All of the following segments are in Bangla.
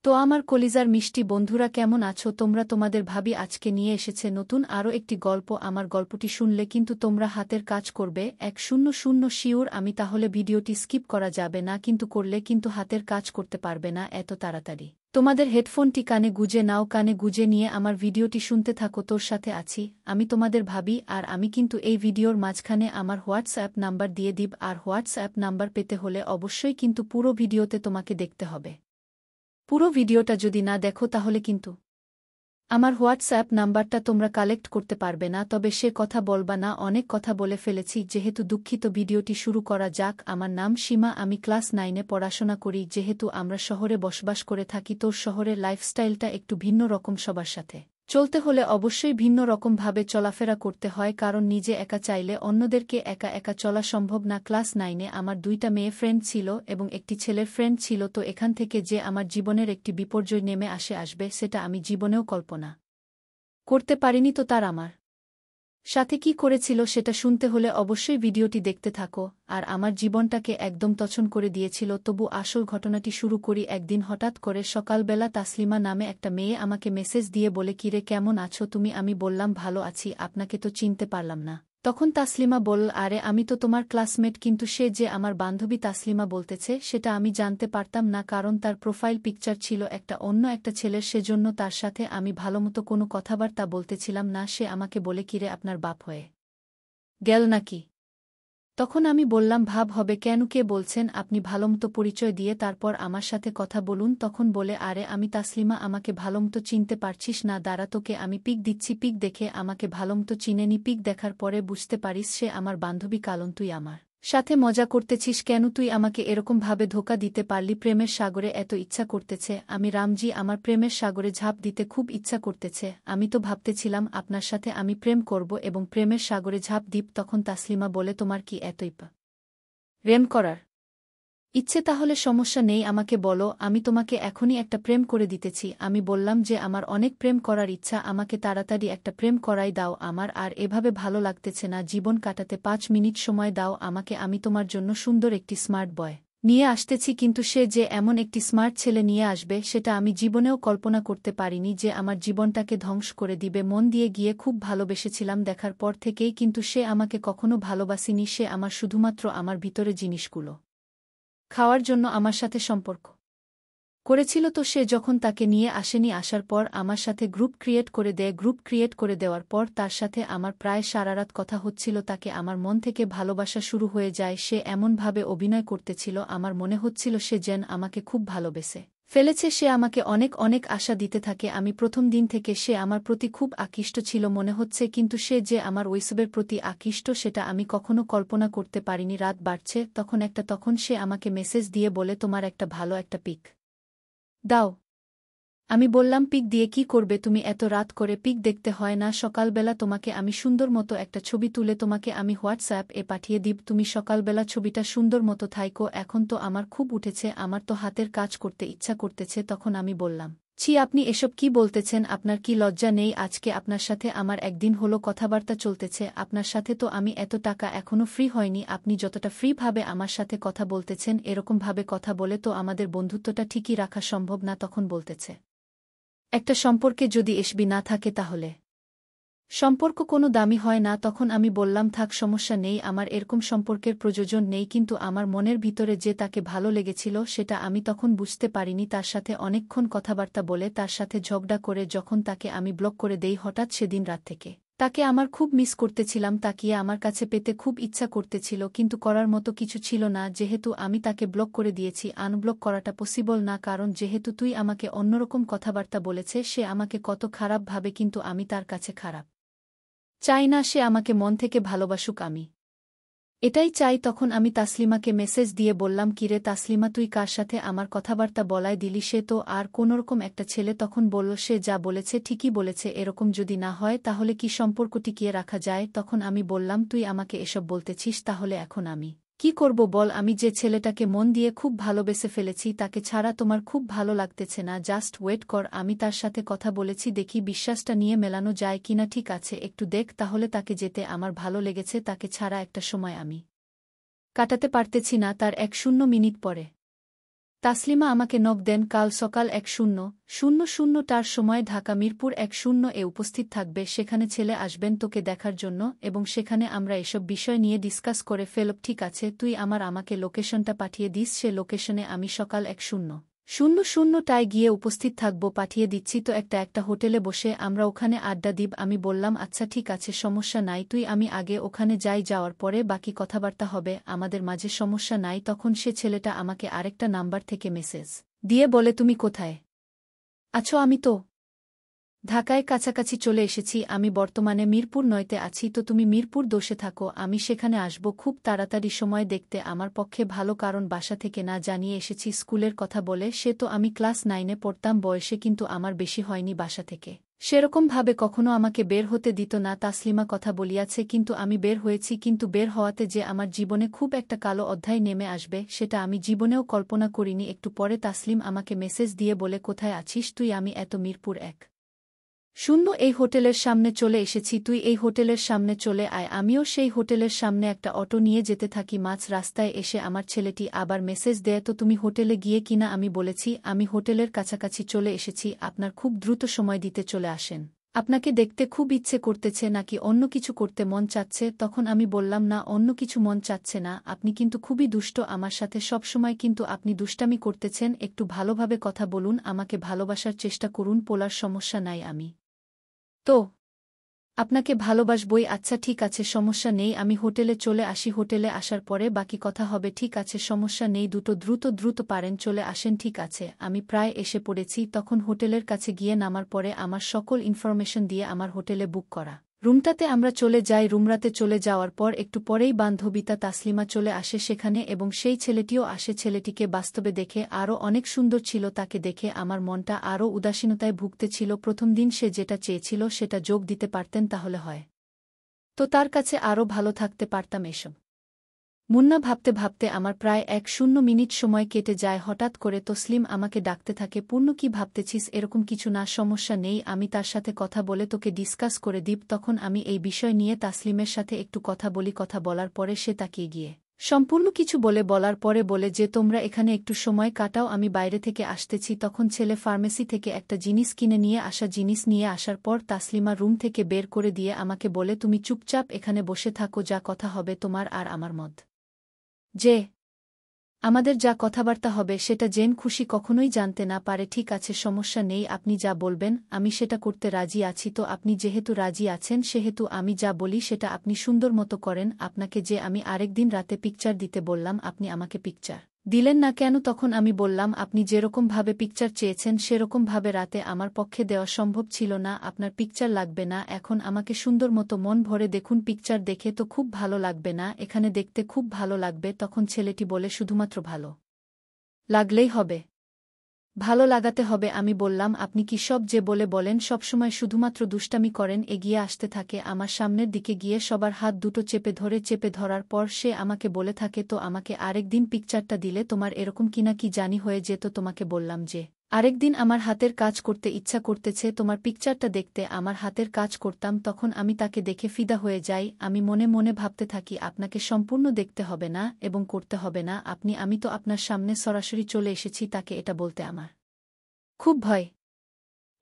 তো আমার কলিজার মিষ্টি বন্ধুরা কেমন আছো তোমরা? তোমাদের ভাবি আজকে নিয়ে এসেছে নতুন আরও একটি গল্প। আমার গল্পটি শুনলে কিন্তু তোমরা হাতের কাজ করবে 100 শিওর আমি, তাহলে ভিডিওটি স্কিপ করা যাবে না, কিন্তু করলে কিন্তু হাতের কাজ করতে পারবে না এত তাড়াতাড়ি। তোমাদের হেডফোনটি কানে গুজে নাও, কানে গুজে নিয়ে আমার ভিডিওটি শুনতে থাকো। তোর সাথে আছি আমি, তোমাদের ভাবি, আর আমি কিন্তু এই ভিডিওর মাঝখানে আমার হোয়াটসঅ্যাপ নাম্বার দিয়ে দিব, আর হোয়াটসঅ্যাপ নাম্বার পেতে হলে অবশ্যই কিন্তু পুরো ভিডিওতে তোমাকে দেখতে হবে। পুরো ভিডিওটা যদি না দেখো তাহলে কিন্তু আমার হোয়াটসঅ্যাপ নাম্বারটা তোমরা কালেক্ট করতে পারবে না। তবে সে কথা বলবা না, অনেক কথা বলে ফেলেছি যেহেতু। দুঃখিত, ভিডিওটি শুরু করা যাক। আমার নাম সীমা, আমি ক্লাস 9-এ পড়াশোনা করি। যেহেতু আমরা শহরে বসবাস করে থাকি, তোর শহরের লাইফস্টাইলটা একটু ভিন্ন রকম। সবার সাথে চলতে হলে অবশ্যই ভিন্ন রকমভাবে চলাফেরা করতে হয়, কারণ নিজে একা চাইলে অন্যদেরকে একা একা চলা সম্ভব না। ক্লাস 9-এ আমার 2টা মেয়ে ফ্রেন্ড ছিল এবং একটি ছেলের ফ্রেন্ড ছিল। তো এখান থেকে যে আমার জীবনের একটি বিপর্যয় নেমে আসবে সেটা আমি জীবনেও কল্পনা করতে পারিনি। তো তার আমার সাথে কি করেছিল সেটা শুনতে হলে অবশ্যই ভিডিওটি দেখতে থাকো। আর আমার জীবনটাকে একদম তছন করে দিয়েছিল। তবু আসল ঘটনাটি শুরু করি। একদিন হঠাৎ করে সকালবেলা তাসলিমা নামে একটা মেয়ে আমাকে মেসেজ দিয়ে বলে, কিরে কেমন আছো তুমি? আমি বললাম ভালো আছি, আপনাকে তো চিনতে পারলাম না। তখন তাসলিমা বলল, আরে আমি তো তোমার ক্লাসমেট। কিন্তু সে যে আমার বান্ধবী তাসলিমা বলতেছে সেটা আমি জানতে পারতাম না, কারণ তার প্রোফাইল পিকচার ছিল অন্য একটা ছেলের। সেজন্য তার সাথে আমি ভালোমতো কোনো কথাবার্তা বলতেছিলাম না। সে আমাকে বলে, কিরে আপনার বাপ হয়ে গেল নাকি? তখন আমি বললাম, ভাব হবে কেন, কে বলছেন আপনি? ভালোমতো পরিচয় দিয়ে তারপর আমার সাথে কথা বলুন। তখন বলে, আরে আমি তাসলিমা, আমাকে ভালোমতো চিনতে পারছিস না? দাঁড়া, তোকে আমি পিক দিচ্ছি। পিক দেখে আমাকে ভালোমতো চিনেনি। পিক দেখার পরে বুঝতে পারিস সে আমার বান্ধবী। কারণ তুই আমার সাথে মজা করতেছিস কেন? তুই আমাকে এরকম ভাবে ধোকা দিতে পারলি? প্রেমের সাগরে এত ইচ্ছা করতেছে আমি রামজি, আমার প্রেমের সাগরে ঝাঁপ দিতে খুব ইচ্ছা করতেছে। আমি তো ভাবতেছিলাম আপনার সাথে আমি প্রেম করব এবং প্রেমের সাগরে ঝাঁপ দিব। তখন তাসলিমা বলে, তোমার কি এতই প্রেম করার ইচ্ছে? তাহলে সমস্যা নেই, আমাকে বলো, আমি তোমাকে এখনই একটা প্রেম করে দিতেছি। আমি বললাম যে আমার অনেক প্রেম করার ইচ্ছা, আমাকে তাড়াতাড়ি একটা প্রেম করাই দাও। আমার আর এভাবে ভালো লাগতেছে না জীবন কাটাতে। 5 মিনিট সময় দাও আমাকে, আমি তোমার জন্য সুন্দর একটি স্মার্ট বয় নিয়ে আসতেছি। কিন্তু সে যে এমন একটি স্মার্ট ছেলে নিয়ে আসবে সেটা আমি জীবনেও কল্পনা করতে পারিনি, যে আমার জীবনটাকে ধ্বংস করে দিবে। মন দিয়ে গিয়ে খুব ভালোবেসেছিলাম দেখার পর থেকেই, কিন্তু সে আমাকে কখনো ভালোবাসিনি। সে আমার শুধুমাত্র আমার ভিতরে জিনিসগুলো খাওয়ার জন্য আমার সাথে সম্পর্ক করেছিল। তো সে যখন তাকে নিয়ে আসেনি, আসার পর আমার সাথে গ্রুপ ক্রিয়েট করে দেয়। গ্রুপ ক্রিয়েট করে দেওয়ার পর তার সাথে আমার প্রায় সারারাত কথা হচ্ছিল। তাকে আমার মন থেকে ভালোবাসা শুরু হয়ে যায়। সে এমনভাবে অভিনয় করতেছিল, আমার মনে হচ্ছিল সে যেন আমাকে খুব ভালোবেসে ফেলেছে। সে আমাকে অনেক অনেক আশা দিতে থাকে। আমি প্রথম দিন থেকে সে আমার প্রতি খুব আকৃষ্ট ছিল মনে হচ্ছে, কিন্তু সে যে আমার ওইসবের প্রতি আকৃষ্ট সেটা আমি কখনো কল্পনা করতে পারিনি। রাত বাড়ছে তখন সে আমাকে মেসেজ দিয়ে বলে, তোমার একটা ভালো একটা পিক দাও। আমি বললাম, পিক দিয়ে কি করবে তুমি? এত রাত করে পিক দেখতে হয় না, সকালবেলা তোমাকে আমি সুন্দর মতো একটা ছবি তুলে তোমাকে আমি হোয়াটসঅ্যাপ-এ পাঠিয়ে দিব, তুমি সকালবেলা ছবিটা সুন্দর মতো থাইকো। এখন তো আমার খুব উঠেছে, আমার তো হাতের কাজ করতে ইচ্ছা করতেছে। তখন আমি বললাম, ছি, আপনি এসব কি বলতেছেন? আপনার কি লজ্জা নেই? আজকে আপনার সাথে আমার একদিন হলো কথাবার্তা চলতেছে, আপনার সাথে তো আমি এত টাকা এখনো ফ্রি হয়নি। আপনি যতটা ফ্রিভাবে আমার সাথে কথা বলতেছেন, এরকমভাবে কথা বলে তো আমাদের বন্ধুত্বটা ঠিকই রাখা সম্ভব না। তখন বলতেছে, একটা সম্পর্কে যদি এসবি না থাকে তাহলে সম্পর্ক কোনো দামি হয় না। তখন আমি বললাম, থাক, সমস্যা নেই, আমার এরকম সম্পর্কের প্রয়োজন নেই। কিন্তু আমার মনের ভিতরে যে তাকে ভালো লেগেছিল সেটা আমি তখন বুঝতে পারিনি। তার সাথে অনেকক্ষণ কথাবার্তা বলে তার সাথে ঝগড়া করে যখন তাকে আমি ব্লক করে দেই, হঠাৎ সেদিন রাত থেকে তাকে আমার খুব মিস করতেছিলাম। তাকিয়ে আমার কাছে পেতে খুব ইচ্ছা করতেছিল, কিন্তু করার মতো কিছু ছিল না। যেহেতু আমি তাকে ব্লক করে দিয়েছি, আনব্লক করাটা পসিবল না, কারণ যেহেতু তুই আমাকে অন্যরকম কথাবার্তা বলেছে সে আমাকে কত খারাপ ভাবে, কিন্তু আমি তার কাছে খারাপ চাই না। সে আমাকে মন থেকে ভালোবাসুক, আমি এটাই চাই। তখন আমি তাসলিমাকে মেসেজ দিয়ে বললাম, কিরে তাসলিমা, তুই কার সাথে আমার কথাবার্তা বলায় দিলি? সে তো আর কোনোরকম একটা ছেলে। তখন বলল, সে যা বলেছে ঠিকই বলেছে, এরকম যদি না হয় তাহলে কি সম্পর্ক টিকিয়ে রাখা যায়? তখন আমি বললাম, তুই আমাকে এসব বলতেছিস, তাহলে এখন আমি কি করব বল? আমি যে ছেলেটাকে মন দিয়ে খুব ভালোবেসে ফেলেছি তাকে ছাড়া তোমার খুব ভালো লাগতেছে না? জাস্ট ওয়েট কর, আমি তার সাথে কথা বলেছি, দেখি বিশ্বাসটা নিয়ে মেলানো যায় কিনা। ঠিক আছে, একটু দেখ তাহলে। তাকে যেতে আমার ভালো লেগেছে, তাকে ছাড়া একটা সময় আমি কাটাতে পারতেছি না। তার 1 মিনিট পরে তাসলিমা আমাকে নক দেন কাল সকাল ১:০০টার সময় ঢাকা মিরপুর ১:০০ উপস্থিত থাকবে, সেখানে ছেলে আসবেন তোকে দেখার জন্য এবং সেখানে আমরা এসব বিষয় নিয়ে ডিসকাস করে ফেলব। ঠিক আছে, তুই আমাকে লোকেশনটা পাঠিয়ে দিস, সে লোকেশনে আমি সকাল ১:০০টায় গিয়ে উপস্থিত থাকব। পাঠিয়ে দিচ্ছি তো একটা হোটেলে বসে আমরা ওখানে আড্ডা দিব। আমি বললাম আচ্ছা ঠিক আছে, সমস্যা নাই, তুই আমি আগে ওখানে যাওয়ার পরে বাকি কথাবার্তা হবে আমাদের মাঝে, সমস্যা নাই। তখন সে ছেলেটা আমাকে আরেকটা নাম্বার থেকে মেসেজ দিয়ে বলে তুমি কোথায় আছো? আমি তো ঢাকায় কাছাকাছি চলে এসেছি, আমি বর্তমানে মিরপুর ৯তে আছি, তো তুমি মিরপুর ১০-এ থাকো, আমি সেখানে আসব খুব তাড়াতাড়ি। সময় দেখতে আমার পক্ষে ভালো, কারণ বাসা থেকে না জানিয়ে এসেছি। স্কুলের কথা বলে সে তো আমি ক্লাস 9-এ পড়তাম বয়সে, কিন্তু আমার বেশি হয়নি বাসা থেকে সেরকমভাবে কখনো আমাকে বের হতে দিত না। তাসলিমা কথা বলিয়াছে কিন্তু আমি বের হয়েছি, কিন্তু বের হওয়াতে যে আমার জীবনে খুব একটা কালো অধ্যায় নেমে আসবে সেটা আমি জীবনেও কল্পনা করিনি। একটু পরে তাসলিম আমাকে মেসেজ দিয়ে বলে কোথায় আছিস তুই? আমি এত মিরপুর ১:০০ এই হোটেলের সামনে চলে এসেছি, তুই এই হোটেলের সামনে চলে আয়। আমিও সেই হোটেলের সামনে একটা অটো নিয়ে যেতে থাকি। মাঝ রাস্তায় এসে আমার ছেলেটি আবার মেসেজ দেয় তো তুমি হোটেলে গিয়ে কিনা? আমি বলেছি আমি হোটেলের কাছাকাছি চলে এসেছি, আপনার খুব দ্রুত সময় দিতে চলে আসেন, আপনাকে দেখতে খুব ইচ্ছে করতেছে, নাকি অন্য কিছু করতে মন চাচ্ছে? তখন আমি বললাম না, অন্য কিছু মন চাচ্ছে না, আপনি কিন্তু খুবই দুষ্ট আমার সাথে সবসময়, কিন্তু আপনি দুষ্টামি করতেছেন, একটু ভালোভাবে কথা বলুন, আমাকে ভালোবাসার চেষ্টা করুন, পোলার সমস্যা নাই, আমি তো আপনাকে ভালোবাসবই। আচ্ছা ঠিক আছে, সমস্যা নেই, আমি হোটেলে চলে আসি, হোটেলে আসার পরে বাকি কথা হবে। ঠিক আছে, সমস্যা নেই, দ্রুত পারেন চলে আসেন। ঠিক আছে, আমি প্রায় এসে পড়েছি। তখন হোটেলের কাছে গিয়ে নামার পরে আমার সকল ইনফরমেশন দিয়ে আমার হোটেলে বুক করা রুমটাতে আমরা চলে যাই। রুমরাতে চলে যাওয়ার পর একটু পরেই বান্ধবীতা তাসলিমা চলে আসে সেখানে এবং সেই ছেলেটিও আসে। ছেলেটিকে বাস্তবে দেখে আরও অনেক সুন্দর ছিল, তাকে দেখে আমার মনটা আরও উদাসীনতায় ভুগতেছিল। প্রথম দিন সে যেটা চেয়েছিল সেটা যোগ দিতে পারতেন তাহলে হয় তো তার কাছে আরও ভালো থাকতে পারতাম। এসব মুন্না ভাবতে ভাবতে আমার প্রায় ১:০০ সময় কেটে যায়। হঠাৎ করে তসলিম আমাকে ডাকতে থাকে, পূর্ণ কি ভাবতেছিস? এরকম কিছু না, সমস্যা নেই, আমি তার সাথে কথা বলে তোকে ডিসকাস করে দিব। তখন আমি এই বিষয় নিয়ে তাসলিমের সাথে একটু কথা বলি। কথা বলার পরে সে তাকিয়ে গিয়ে সম্পূর্ণ কিছু বলার পরে বলে যে তোমরা এখানে একটু সময় কাটাও, আমি বাইরে থেকে আসতেছি। তখন ছেলে ফার্মেসি থেকে একটা জিনিস কিনে নিয়ে আসা, জিনিস নিয়ে আসার পর তাসলিমা রুম থেকে বের করে দিয়ে আমাকে বলে তুমি চুপচাপ এখানে বসে থাকো, যা কথা হবে তোমার আর আমার যে আমাদের যা কথাবার্তা হবে সেটা জেন খুশি কখনোই জানতে না পারে। ঠিক আছে, সমস্যা নেই, আপনি যা বলবেন আমি সেটা করতে রাজি আছি। তো আপনি যেহেতু রাজি আছেন সেহেতু আমি যা বলি সেটা আপনি সুন্দর মতো করেন। আপনাকে যে আমি আরেকদিন রাতে পিকচার দিতে বললাম, আপনি আমাকে পিকচার দিলেন না কেন? তখন আমি বললাম আপনি যেরকমভাবে পিকচার চেয়েছেন সেরকমভাবে রাতে আমার পক্ষে দেওয়া সম্ভব ছিল না, আপনার পিকচার লাগবে না। এখন আমাকে সুন্দর মতো মন ভরে দেখুন, পিকচার দেখে তো খুব ভালো লাগবে না, এখানে দেখতে খুব ভালো লাগবে। তখন ছেলেটি বলে শুধুমাত্র ভালো লাগলেই হবে, ভালো লাগাতে হবে। আমি বললাম আপনি কি সব যে বলেন সবসময় শুধুমাত্র দুষ্টামি করেন? এগিয়ে আসতে থাকে আমার সামনের দিকে গিয়ে সবার হাত দুটো চেপে ধরার পর সে আমাকে বলে থাকে তো আমাকে আরেকদিন পিকচারটা দিলে তোমার এরকম কিনা কি জানি হয়ে যেত। তোমাকে বললাম যে আরেকদিন আমার হাতের কাজ করতে ইচ্ছা করতেছে, তোমার পিকচারটা দেখতে আমার হাতের কাজ করতাম। তখন আমি তাকে দেখে ফিদা হয়ে যাই। আমি মনে মনে ভাবতে থাকি আপনাকে সম্পূর্ণ দেখতে হবে না এবং করতে হবে না, আমি তো আপনার সামনে সরাসরি চলে এসেছি। তাকে এটা বলতে আমার খুব ভয়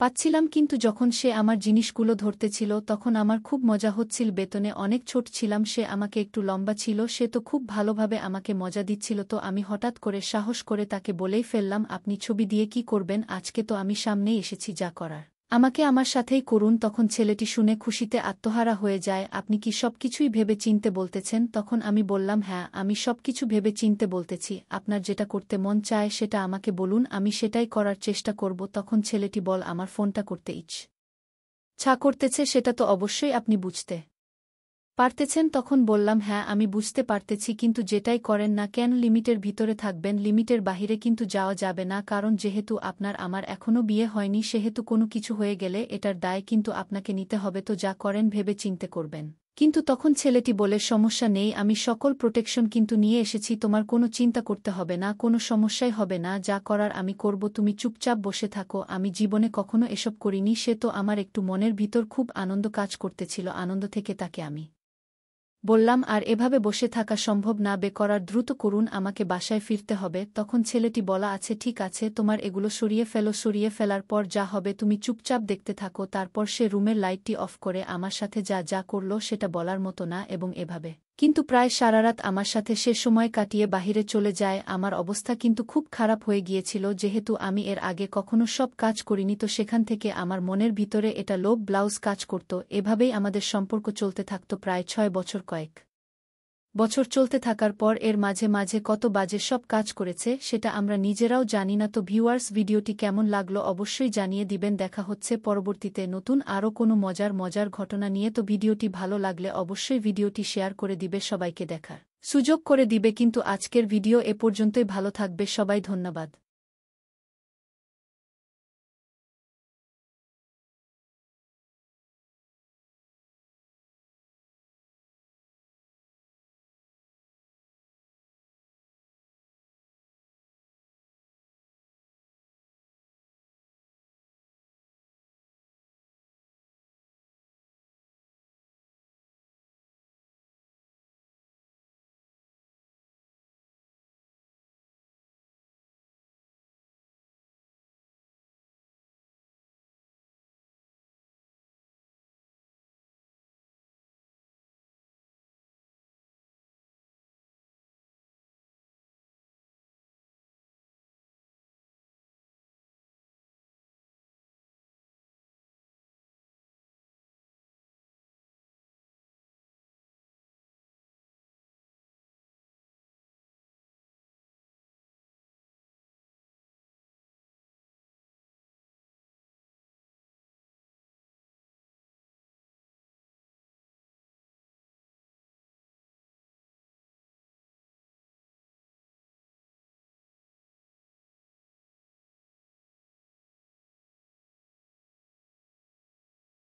পাচ্ছিলাম, কিন্তু যখন সে আমার জিনিসগুলো ধরতেছিল তখন আমার খুব মজা হচ্ছিল। বেতনে অনেক ছোট ছিলাম, সে আমাকে একটু লম্বা ছিল, সে তো খুব ভালোভাবে আমাকে মজা দিচ্ছিল। তো আমি হঠাৎ করে সাহস করে তাকে বলেই ফেললাম আপনি ছবি দিয়ে কি করবেন? আজকে তো আমি সামনেই এসেছি, যা করার আমাকে আমার সাথেই করুন। তখন ছেলেটি শুনে খুশিতে আত্মহারা হয়ে যায়। আপনি কি সবকিছুই ভেবে চিনতে বলতেছেন? তখন আমি বললাম হ্যাঁ, আমি সবকিছু ভেবে চিনতে বলতেছি, আপনার যেটা করতে মন চায় সেটা আমাকে বলুন, আমি সেটাই করার চেষ্টা করব। তখন ছেলেটি বল আমার ফোনটা করতে ইচ্ছা করতেছে, সেটা তো অবশ্যই আপনি বুঝতে পারতেছেন। তখন বললাম হ্যাঁ আমি বুঝতে পারতেছি, কিন্তু যেটাই করেন না কেন লিমিটের ভিতরে থাকবেন, লিমিটের বাহিরে কিন্তু যাওয়া যাবে না, কারণ যেহেতু আপনার আমার এখনও বিয়ে হয়নি সেহেতু কোনো কিছু হয়ে গেলে এটার দায় কিন্তু আপনাকে নিতে হবে। তো যা করেন ভেবে চিনতে করবেন। কিন্তু তখন ছেলেটি বলে সমস্যা নেই, আমি সকল প্রোটেকশন কিন্তু নিয়ে এসেছি, তোমার কোনো চিন্তা করতে হবে না, কোনো সমস্যাই হবে না, যা করার আমি করব, তুমি চুপচাপ বসে থাকো। আমি জীবনে কখনো এসব করিনি। সে তো আমার একটু মনের ভিতর খুব আনন্দ কাজ করতেছিল, আনন্দ থেকে তাকে আমি বললাম, আর এভাবে বসে থাকা সম্ভব না, করার দ্রুত করুন, আমাকে বাসায় ফিরতে হবে। তখন ছেলেটি বলা, আছে ঠিক আছে, তোমার এগুলো সরিয়ে ফেলো, সরিয়ে ফেলার পর যা হবে তুমি চুপচাপ দেখতে থাকো। তারপর সে রুমের লাইটটি অফ করে আমার সাথে যা যা করল সেটা বলার মতো না, এবং এভাবে কিন্তু প্রায় সারারাত আমার সাথে সে সময় কাটিয়ে বাহিরে চলে যায়। আমার অবস্থা কিন্তু খুব খারাপ হয়ে গিয়েছিল, যেহেতু আমি এর আগে কখনো সব কাজ করিনি, তো সেখান থেকে আমার মনের ভিতরে এটা লোভ ব্লাউজ কাজ করত। এভাবেই আমাদের সম্পর্ক চলতে থাকত প্রায় 6 বছর। কয়েক বছর চলতে থাকার পর এর মাঝে মাঝে কত বাজে সব কাজ করেছে সেটা আমরা নিজেরাও জানি না। তো ভিউয়ার্স, ভিডিওটি কেমন লাগলো অবশ্যই জানিয়ে দিবেন। দেখা হচ্ছে পরবর্তীতে নতুন আরও কোনো মজার মজার ঘটনা নিয়ে। তো ভিডিওটি ভালো লাগলে অবশ্যই ভিডিওটি শেয়ার করে দিবে, সবাইকে দেখার সুযোগ করে দিবে। কিন্তু আজকের ভিডিও এ পর্যন্তই, ভালো থাকবে সবাই, ধন্যবাদ।